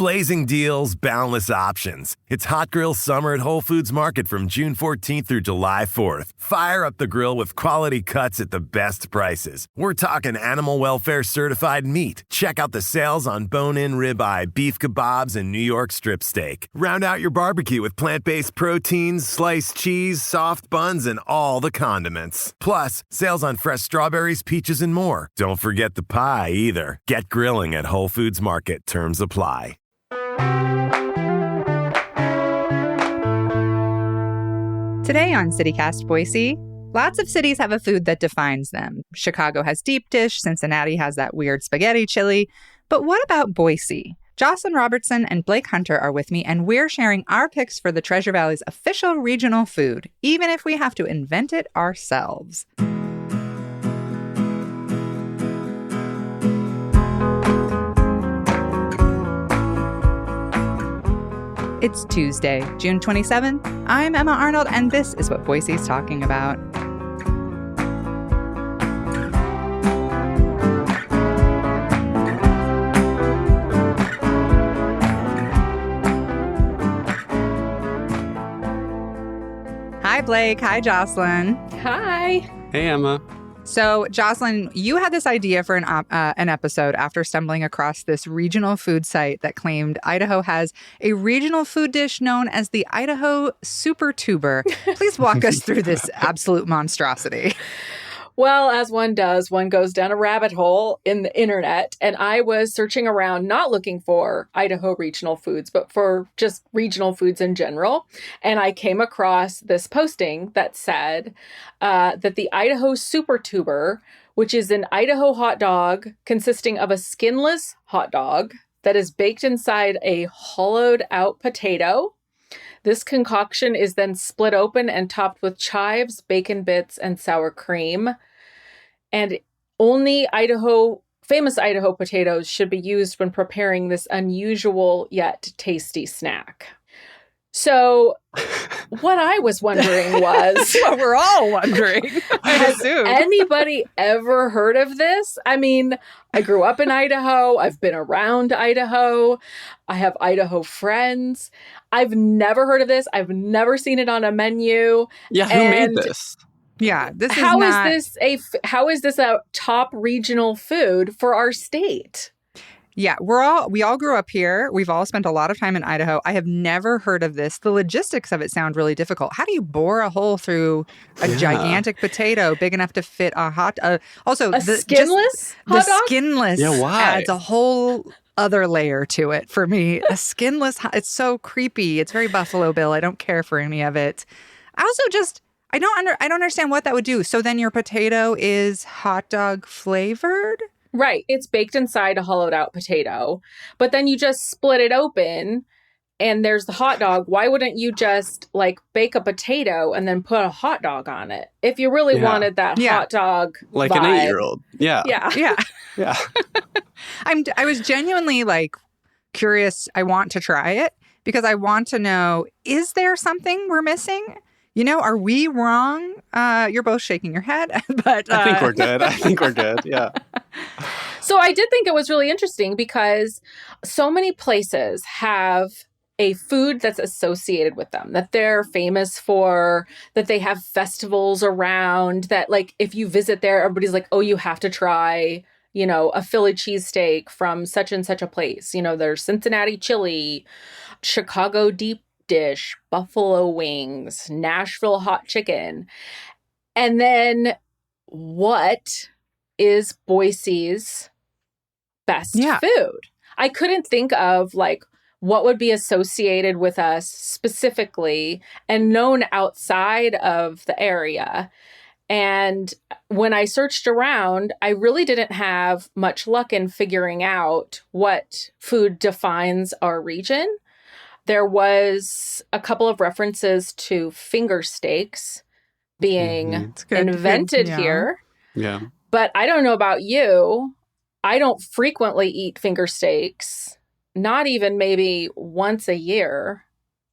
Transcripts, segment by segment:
Blazing deals, boundless options. It's Hot Grill Summer at Whole Foods Market from June 14th through July 4th. Fire up the grill with quality cuts at the best prices. We're talking animal welfare certified meat. Check out the sales on bone-in ribeye, beef kebabs, and New York strip steak. Round out your barbecue with plant-based proteins, sliced cheese, soft buns, and all the condiments. Plus, sales on fresh strawberries, peaches, and more. Don't forget the pie either. Get grilling at Whole Foods Market. Terms apply. Today on CityCast Boise, lots of cities have a food that defines them. Chicago has deep dish, Cincinnati has that weird spaghetti chili. But what about Boise? Jocelyn, Robertson, and Blake Hunter are with me, and we're sharing our picks for the Treasure Valley's official regional food, even if we have to invent it ourselves. It's Tuesday, June 27th. I'm Emma Arnold, and this is what Boise's talking about. Hi, Blake. Hi, Jocelyn. Hi. Hey, Emma. So, Jocelyn, you had this idea for an episode after stumbling across this regional food site that claimed Idaho has a regional food dish known as the Idaho Super Tuber. Please walk us through this absolute monstrosity. Well, as one does, one goes down a rabbit hole in the internet, and I was searching around, not looking for Idaho regional foods, but for just regional foods in general. And I came across this posting that said that the Idaho Super Tuber, which is an Idaho hot dog consisting of a skinless hot dog that is baked inside a hollowed out potato. This concoction is then split open and topped with chives, bacon bits, and sour cream. And only famous Idaho potatoes should be used when preparing this unusual yet tasty snack. So what I was wondering was... what we're all wondering, I assume. Has anybody ever heard of this? I mean, I grew up in Idaho. I've been around Idaho. I have Idaho friends. I've never heard of this. I've never seen it on a menu. Yeah, who made this? Yeah, this is how is this a top regional food for our state? Yeah, we all grew up here. We've all spent a lot of time in Idaho. I have never heard of this. The logistics of it sound really difficult. How do you bore a hole through a gigantic potato big enough to fit a hot? Skinless hot dog? The skinless why? adds a whole other layer to it for me. A skinless, it's so creepy. It's very Buffalo Bill. I don't care for any of it. I also I don't understand what that would do. So then your potato is hot dog flavored? Right. It's baked inside a hollowed out potato, but then you just split it open and there's the hot dog. Why wouldn't you just bake a potato and then put a hot dog on it? If you really wanted that hot dog like vibe. An 8-year-old. Yeah. Yeah. Yeah. I was genuinely curious. I want to try it because I want to know, is there something we're missing? Are we wrong? You're both shaking your head, but I think we're good. Yeah. So I did think it was really interesting because so many places have a food that's associated with them, that they're famous for, that they have festivals around, that if you visit there, everybody's like, oh, you have to try, a Philly cheesesteak from such and such a place. There's Cincinnati chili, Chicago deep dish, buffalo wings, Nashville hot chicken. And then what is Boise's best food? I couldn't think of what would be associated with us specifically and known outside of the area. And when I searched around, I really didn't have much luck in figuring out what food defines our region. There was a couple of references to fingersteaks being invented here. Yeah. But I don't know about you. I don't frequently eat fingersteaks, not even maybe once a year.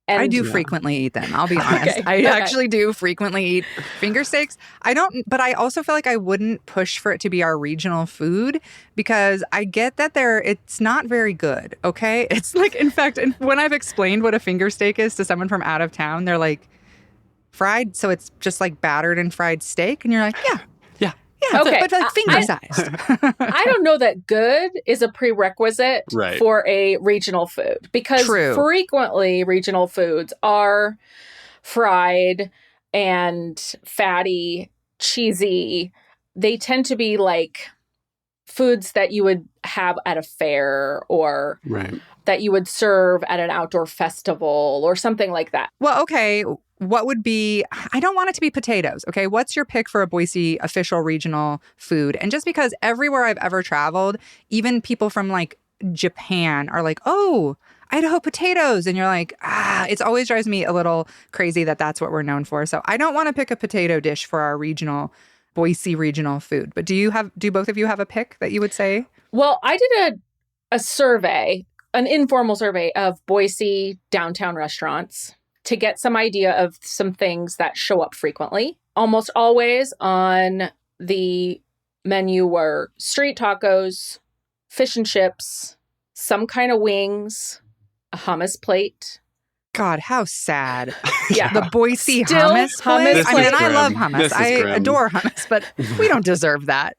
And I do frequently eat them. I'll be honest. Okay, I okay. actually do frequently eat finger steaks. But I also feel like I wouldn't push for it to be our regional food because I get that it's not very good. Okay. It's like, in fact, when I've explained what a finger steak is to someone from out of town, they're like, fried. So it's just like battered and fried steak. And you're like, yeah. Yeah, Okay. but like finger sized. I don't know that good is a prerequisite Right. for a regional food because True. frequently regional foods are fried and fatty, cheesy. They tend to be like foods that you would have at a fair or Right. that you would serve at an outdoor festival or something like that. Well, okay. What would be, I don't want it to be potatoes. Okay. What's your pick for a Boise official regional food? And just because everywhere I've ever traveled, even people from like Japan are like, oh, Idaho potatoes. And you're like, it always drives me a little crazy that that's what we're known for. So I don't want to pick a potato dish for our Boise regional food. But do both of you have a pick that you would say? Well, I did a survey, an informal survey of Boise downtown restaurants to get some idea of some things that show up frequently. Almost always on the menu were street tacos, fish and chips, some kind of wings, a hummus plate. God, how sad. Yeah. The Boise Still hummus hummus place. I mean, plate. I love This hummus. is I grim. adore hummus, but we don't deserve that.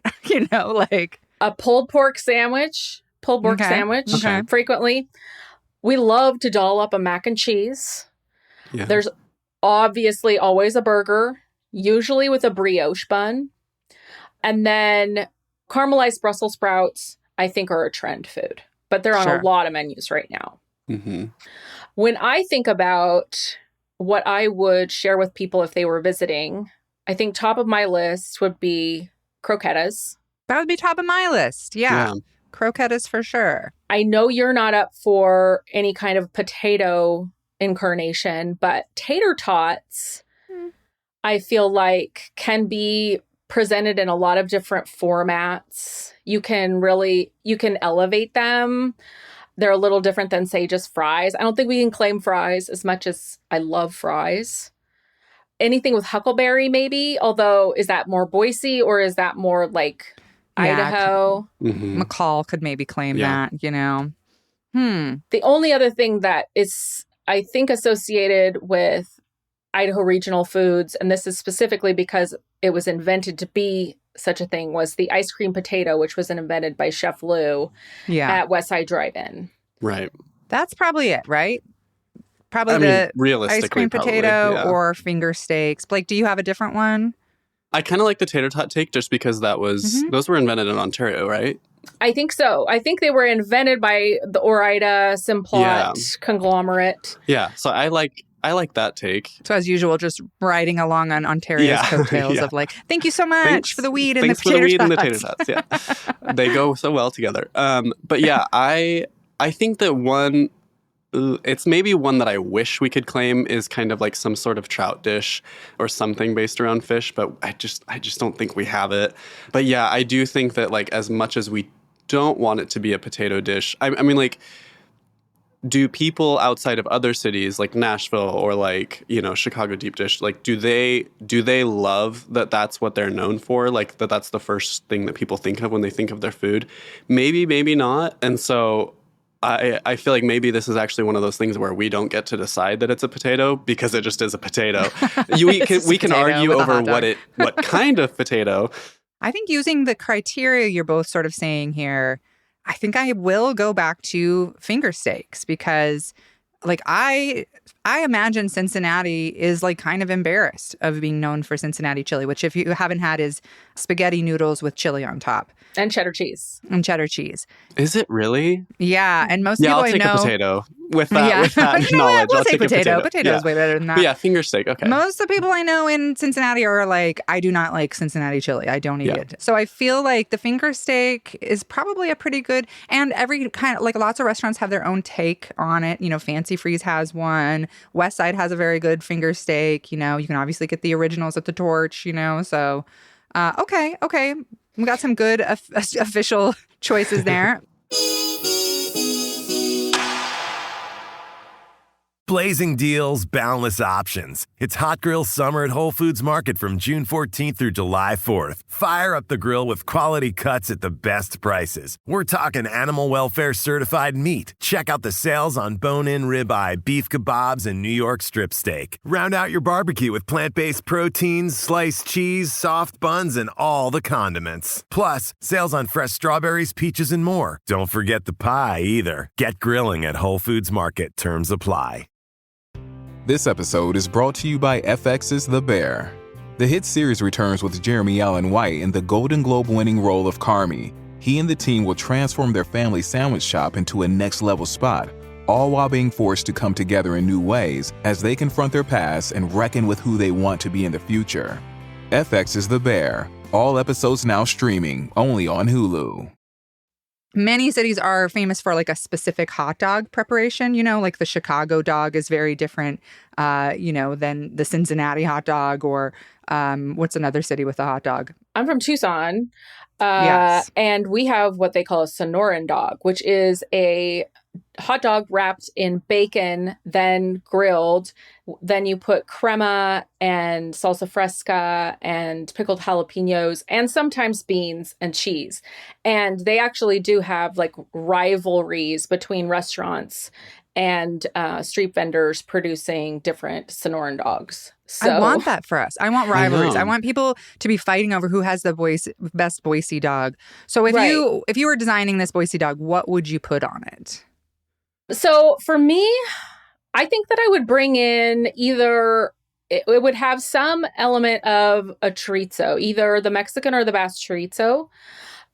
Like. A pulled pork sandwich, Okay. frequently. We love to doll up a mac and cheese. Yeah. There's obviously always a burger, usually with a brioche bun. And then caramelized Brussels sprouts, I think, are a trend food, but they're on Sure. a lot of menus right now. Mm-hmm. When I think about what I would share with people if they were visiting, I think top of my list would be croquetas. That would be top of my list. Yeah. Croquetas for sure. I know you're not up for any kind of potato incarnation, but tater tots, I feel like can be presented in a lot of different formats. You can elevate them. They're a little different than, say, just fries. I don't think we can claim fries as much as I love fries. Anything with huckleberry, maybe, although is that more Boise or is that more like Idaho? Mm-hmm. McCall could maybe claim Yeah. that, The only other thing that is, I think, associated with Idaho regional foods, and this is specifically because it was invented to be such a thing, was the ice cream potato, which was invented by Chef Lou Yeah. at Westside Drive-In. Right. That's probably it, right? Probably I mean, the realistically, ice cream probably, potato yeah. or finger steaks. Blake, do you have a different one? I kind of like the tater tot take just because those were invented in Ontario, right? I think so. I think they were invented by the Ore-Ida Simplot conglomerate. Yeah. So I like that take. So as usual, just riding along on Ontario's Yeah. coattails Yeah. of like, thank you so much Thanks for the weed and the for the potato weed and the tots. tater tots. Yeah, they go so well together. But yeah, I think that it's maybe one that I wish we could claim is kind of like some sort of trout dish or something based around fish, but I just don't think we have it. But yeah, I do think that like as much as we don't want it to be a potato dish, I mean like, do people outside of other cities like Nashville or like, Chicago deep dish, like do they love that that's what they're known for? Like that's the first thing that people think of when they think of their food? Maybe not. And so I feel like maybe this is actually one of those things where we don't get to decide that it's a potato because it just is a potato. We can argue with a over hot dog. what kind of potato. I think using the criteria you're both sort of saying here, I think I will go back to finger steaks because like I imagine Cincinnati is like kind of embarrassed of being known for Cincinnati chili, which if you haven't had is spaghetti noodles with chili on top And cheddar cheese. and cheddar cheese. Is it really? Yeah, and most Yeah, people I'll take I know a potato with that, with that You know what? knowledge. We'll I'll say take potato. a Potato is way better than that. But yeah, finger steak. Okay. Most of the people I know in Cincinnati are like, I do not like Cincinnati chili. I don't eat it. So I feel like the finger steak is probably a pretty good, and every kind of, like lots of restaurants have their own take on it. Fancy Freeze has one. West Side has a very good finger steak. You can obviously get the originals at the Torch, so okay. We got some good official choices there. Blazing deals, boundless options. It's Hot Grill Summer at Whole Foods Market from June 14th through July 4th. Fire up the grill with quality cuts at the best prices. We're talking animal welfare certified meat. Check out the sales on bone-in ribeye, beef kebabs, and New York strip steak. Round out your barbecue with plant-based proteins, sliced cheese, soft buns, and all the condiments. Plus, sales on fresh strawberries, peaches, and more. Don't forget the pie either. Get grilling at Whole Foods Market. Terms apply. This episode is brought to you by FX's The Bear. The hit series returns with Jeremy Allen White in the Golden Globe-winning role of Carmy. He and the team will transform their family sandwich shop into a next-level spot, all while being forced to come together in new ways as they confront their past and reckon with who they want to be in the future. FX's The Bear. All episodes now streaming, only on Hulu. Many cities are famous for like a specific hot dog preparation. You know, like the Chicago dog is very different, than the Cincinnati hot dog or what's another city with a hot dog? I'm from Tucson. Yes. And we have what they call a Sonoran dog, which is a hot dog wrapped in bacon, then grilled. Then you put crema and salsa fresca and pickled jalapenos and sometimes beans and cheese. And they actually do have like rivalries between restaurants and street vendors producing different Sonoran dogs. So I want that for us. I want rivalries. know. I want people to be fighting over who has the best Boise dog. So if Right. you were designing this Boise dog, what would you put on it? So for me, I think that I would bring in it would have some element of a chorizo, either the Mexican or the Basque chorizo.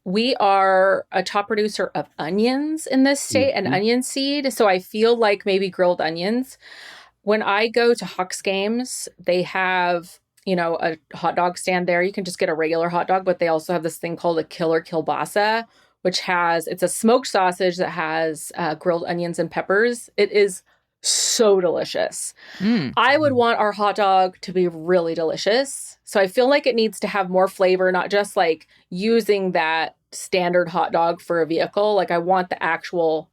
We are a top producer of onions in this state and onion seed. So I feel like maybe grilled onions. When I go to Hawks games, they have, a hot dog stand there. You can just get a regular hot dog, but they also have this thing called a killer kielbasa, which it's a smoked sausage that has grilled onions and peppers. It is so delicious. I would want our hot dog to be really delicious. So I feel like it needs to have more flavor, not just like using that standard hot dog for a vehicle. Like I want the actual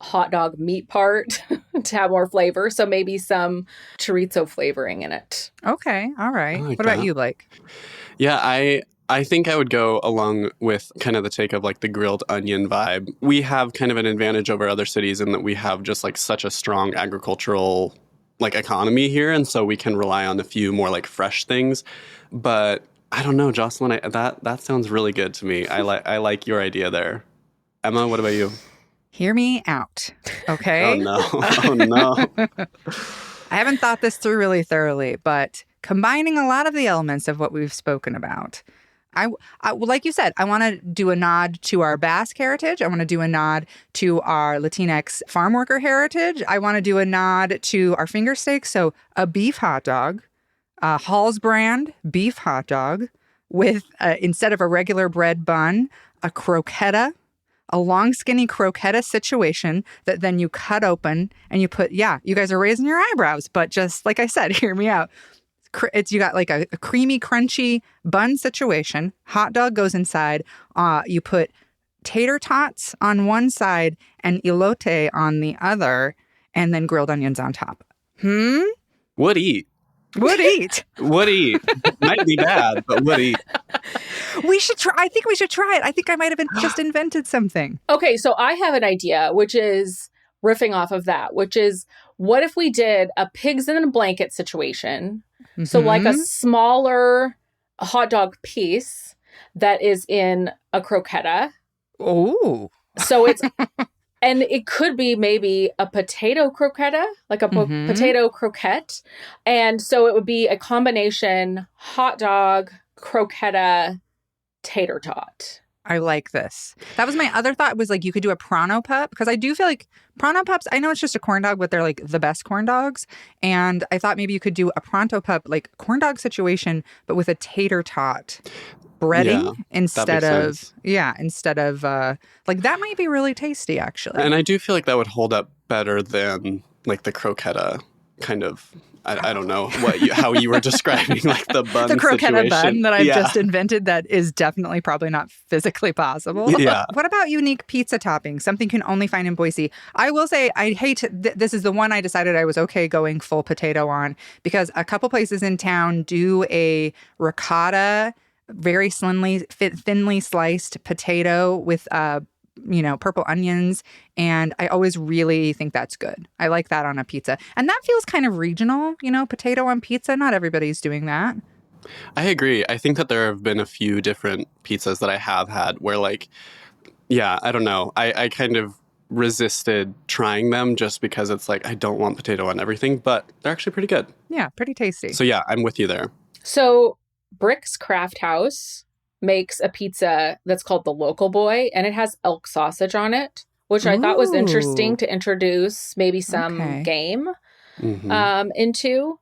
hot dog meat part to have more flavor. So maybe some chorizo flavoring in it. Okay. All right. I like What about that. you, Blake? Yeah, I think I would go along with kind of the take of like the grilled onion vibe. We have kind of an advantage over other cities in that we have just like such a strong agricultural like economy here. And so we can rely on a few more like fresh things. But I don't know, Jocelyn, that sounds really good to me. I like your idea there. Emma, what about you? Hear me out. Okay. Oh no. Oh no. I haven't thought this through really thoroughly, but combining a lot of the elements of what we've spoken about, I like you said, I want to do a nod to our Basque heritage. I want to do a nod to our Latinx farm worker heritage. I want to do a nod to our fingersteaks. So a beef hot dog, Hall's brand beef hot dog with, instead of a regular bread bun, a croqueta, a long skinny croqueta situation that then you cut open and you put, you guys are raising your eyebrows, but just like I said, hear me out. You got like a creamy, crunchy bun situation. Hot dog goes inside. You put tater tots on one side and elote on the other, and then grilled onions on top. Would eat. Would eat. Would eat. Might be bad, but would eat. We should try. I think we should try it. I think I might have just invented something. Okay, so I have an idea, which is riffing off of that, which is what if we did a pigs in a blanket situation? So like a smaller hot dog piece that is in a croqueta. Oh. So it's, and it could be maybe a potato croqueta, like a potato croquette. And so it would be a combination hot dog, croqueta, tater tot. I like this. That was my other thought was like you could do a Pronto Pup because I do feel like Pronto Pups, I know it's just a corn dog, but they're like the best corn dogs. And I thought maybe you could do a Pronto Pup like corn dog situation, but with a tater tot breading instead of like that might be really tasty actually. And I do feel like that would hold up better than like the croqueta kind of, I don't know how you were describing like the bun the croqueta situation. bun that I've just invented that is definitely probably not physically possible. Yeah. What about unique pizza toppings? Something you can only find in Boise. I will say I hate this is the one I decided I was okay going full potato on because a couple places in town do a ricotta, very thinly sliced potato with purple onions. And I always really think that's good. I like that on a pizza. And that feels kind of regional, potato on pizza. Not everybody's doing that. I agree. I think that there have been a few different pizzas that I have had where I don't know. I kind of resisted trying them just because it's like, I don't want potato on everything, but they're actually pretty good. Yeah, pretty tasty. So yeah, I'm with you there. So Brick's Craft House makes a pizza that's called the Local Boy, and it has elk sausage on it, which I thought was interesting to introduce maybe some game into.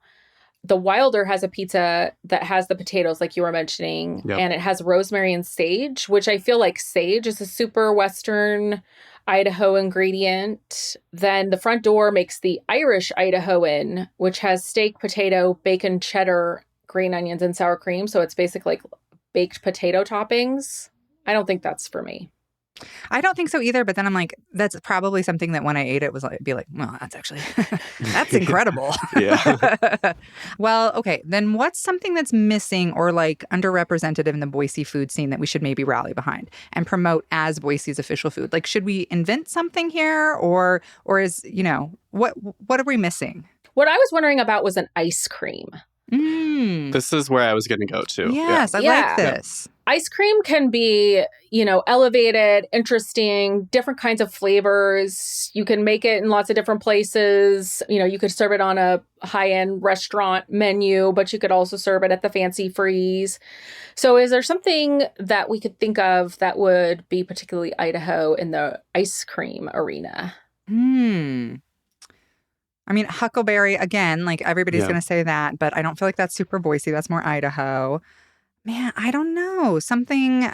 The Wilder has a pizza that has the potatoes like you were mentioning, and it has rosemary and sage, which I feel like sage is a super Western Idaho ingredient. Then the Front Door makes the Irish Idahoan, which has steak, potato, bacon, cheddar, green onions, and sour cream. So it's basically like baked potato toppings. I don't think that's for me. I don't think so either. But then I'm like, that's probably something that when I ate it was like, be like, well, that's actually, that's incredible. Yeah. Well, okay. Then what's something that's missing or like underrepresented in the Boise food scene that we should maybe rally behind and promote as Boise's official food? Like, should we invent something here or is, what are we missing? What I was wondering about was an ice cream. This is where I was going to go to. Yes, I like this. Ice cream can be, elevated, interesting, different kinds of flavors. You can make it in lots of different places. You could serve it on a high-end restaurant menu, but you could also serve it at the Fancy Freeze. So is there something that we could think of that would be particularly Idaho in the ice cream arena? I mean, huckleberry, again, like everybody's going to say that, but I don't feel like that's super Boise. That's more Idaho. Man, I don't know. Something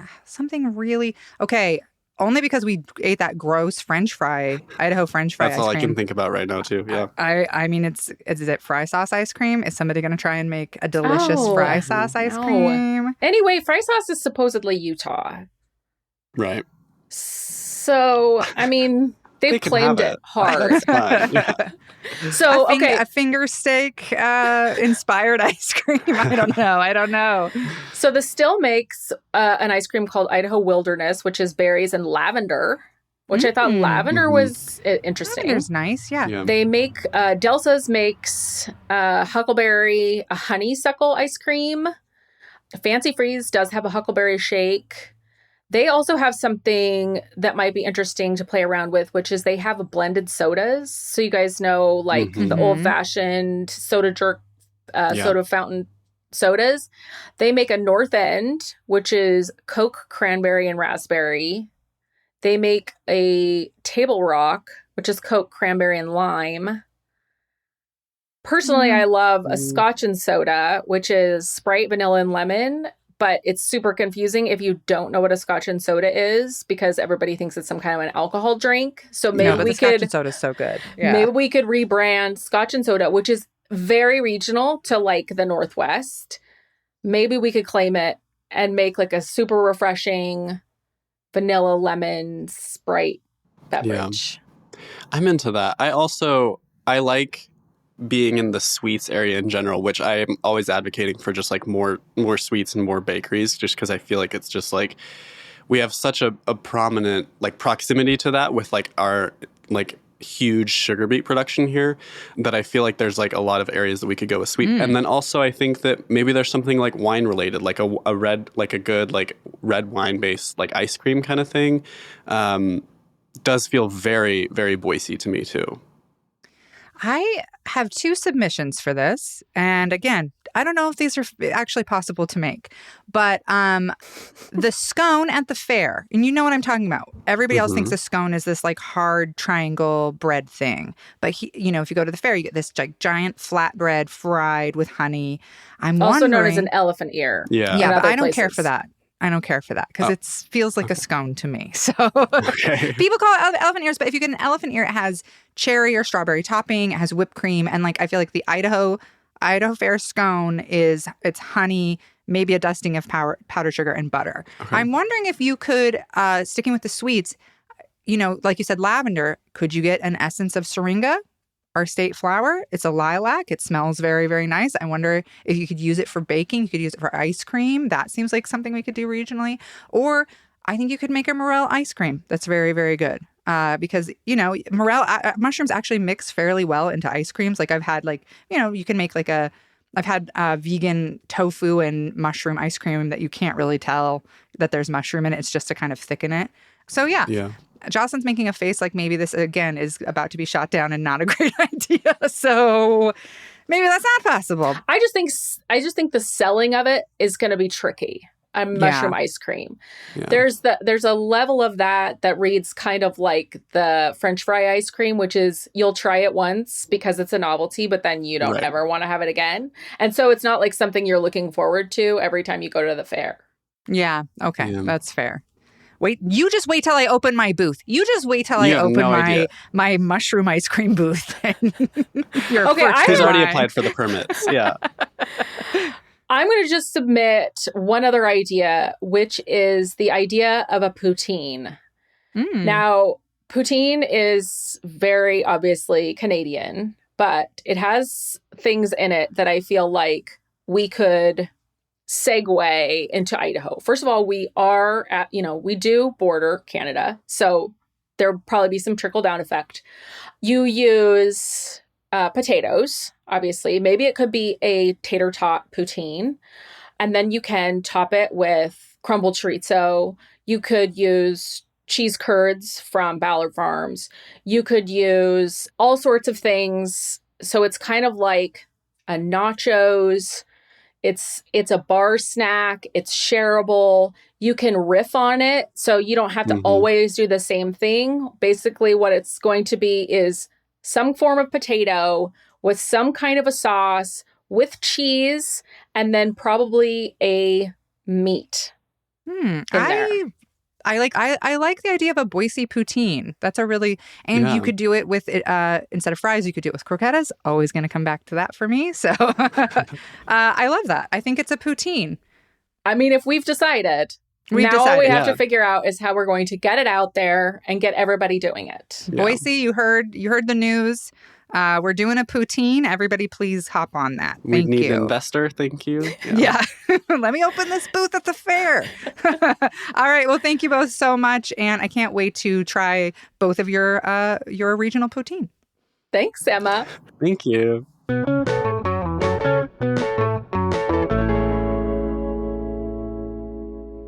really... Okay, only because we ate that gross Idaho French fry That's ice all cream. I can think about right now, too. Yeah. I mean, is it fry sauce ice cream? Is somebody going to try and make a delicious fry sauce ice cream? Anyway, fry sauce is supposedly Utah. Right. So, I mean... They've claimed it hard. That's fine. Yeah. So, a finger steak inspired ice cream. I don't know. So the Still makes an ice cream called Idaho Wilderness, which is berries and lavender, which I thought lavender was interesting. Lavender's nice, yeah. They make, Delsa's makes huckleberry, a honeysuckle ice cream. Fancy Freeze does have a huckleberry shake. They also have something that might be interesting to play around with, which is they have blended sodas. So you guys know, like the old-fashioned soda jerk, soda fountain sodas. They make a North End, which is Coke, cranberry, and raspberry. They make a Table Rock, which is Coke, cranberry, and lime. Personally, I love a Scotch and soda, which is Sprite, vanilla, and lemon. But it's super confusing if you don't know what a Scotch and soda is because everybody thinks it's some kind of an alcohol drink. So maybe we Scotch could... and soda is so good. Yeah. Maybe we could rebrand Scotch and soda, which is very regional to like the Northwest. Maybe we could claim it and make like a super refreshing vanilla lemon Sprite beverage. Yeah. I'm into that. I like being in the sweets area in general, which I am always advocating for just like more sweets and more bakeries, just because I feel like it's just like we have such a prominent like proximity to that with like our like huge sugar beet production here that I feel like there's like a lot of areas that we could go with sweet. And then also I think that maybe there's something like wine related, like a red, like a good like red wine based like ice cream kind of thing does feel very, very Boise to me too. I have 2 submissions for this. And again, I don't know if these are actually possible to make, but the scone at the fair, and you know what I'm talking about. Everybody else thinks a scone is this like hard triangle bread thing. But, if you go to the fair, you get this giant flat bread fried with honey. I'm also wondering, known as an elephant ear. Yeah, but I don't care for that. I don't care for that because it feels like a scone to me. So Okay. people call it elephant ears, but if you get an elephant ear, it has cherry or strawberry topping. It has whipped cream. And like, I feel like the Idaho Fair scone it's honey, maybe a dusting of powdered sugar and butter. Okay. I'm wondering if you could, sticking with the sweets, you know, like you said, lavender, could you get an essence of syringa? Our state flower. It's a lilac. It smells very, very nice. I wonder if you could use it for baking. You could use it for ice cream. That seems like something we could do regionally. Or I think you could make a morel ice cream. That's very, very good. Because, you know, morel mushrooms actually mix fairly well into ice creams. Like I've had you can make I've had vegan tofu and mushroom ice cream that you can't really tell that there's mushroom in it. It's just to kind of thicken it. So yeah. Jocelyn's making a face like maybe this, again, is about to be shot down and not a great idea. So maybe that's not possible. I just think the selling of it is going to be tricky. Mushroom ice cream. Yeah. There's a level of that reads kind of like the French fry ice cream, which is you'll try it once because it's a novelty, but then you don't ever want to have it again. And so it's not like something you're looking forward to every time you go to the fair. Yeah. Okay. Yeah. That's fair. You just wait till I open my booth. You just wait till I open my mushroom ice cream booth. He's already applied for the permits. Yeah. I'm going to just submit one other idea, which is the idea of a poutine. Now, poutine is very obviously Canadian, but it has things in it that I feel like we could segue into Idaho. First of all, we do border Canada, so there'll probably be some trickle down effect. You use potatoes, obviously. Maybe it could be a tater tot poutine, and then you can top it with crumbled chorizo. You could use cheese curds from Ballard Farms. You could use all sorts of things. So it's kind of like a nachos. It's a bar snack. It's shareable. You can riff on it, so you don't have to always do the same thing. Basically, what it's going to be is some form of potato with some kind of a sauce with cheese, and then probably a meat. I like the idea of a Boise poutine. That's you could do it with instead of fries, you could do it with croquetas. Always going to come back to that for me. So I love that. I think it's a poutine. I mean, if we've decided, all we have to figure out is how we're going to get it out there and get everybody doing it. Yeah. Boise, you heard the news. We're doing a poutine. Everybody, please hop on that. We need an investor. Thank you. Yeah. Let me open this booth at the fair. All right. Well, thank you both so much. And I can't wait to try both of your regional poutine. Thanks, Emma. Thank you.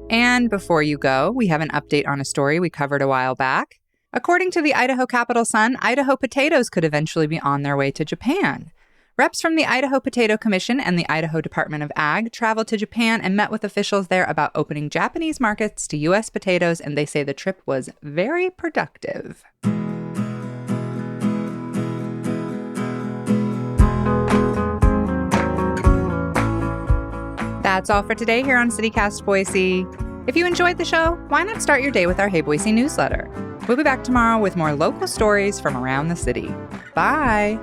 And before you go, we have an update on a story we covered a while back. According to the Idaho Capital Sun, Idaho potatoes could eventually be on their way to Japan. Reps from the Idaho Potato Commission and the Idaho Department of Ag traveled to Japan and met with officials there about opening Japanese markets to U.S. potatoes, and they say the trip was very productive. That's all for today here on CityCast Boise. If you enjoyed the show, why not start your day with our Hey Boise newsletter? We'll be back tomorrow with more local stories from around the city. Bye!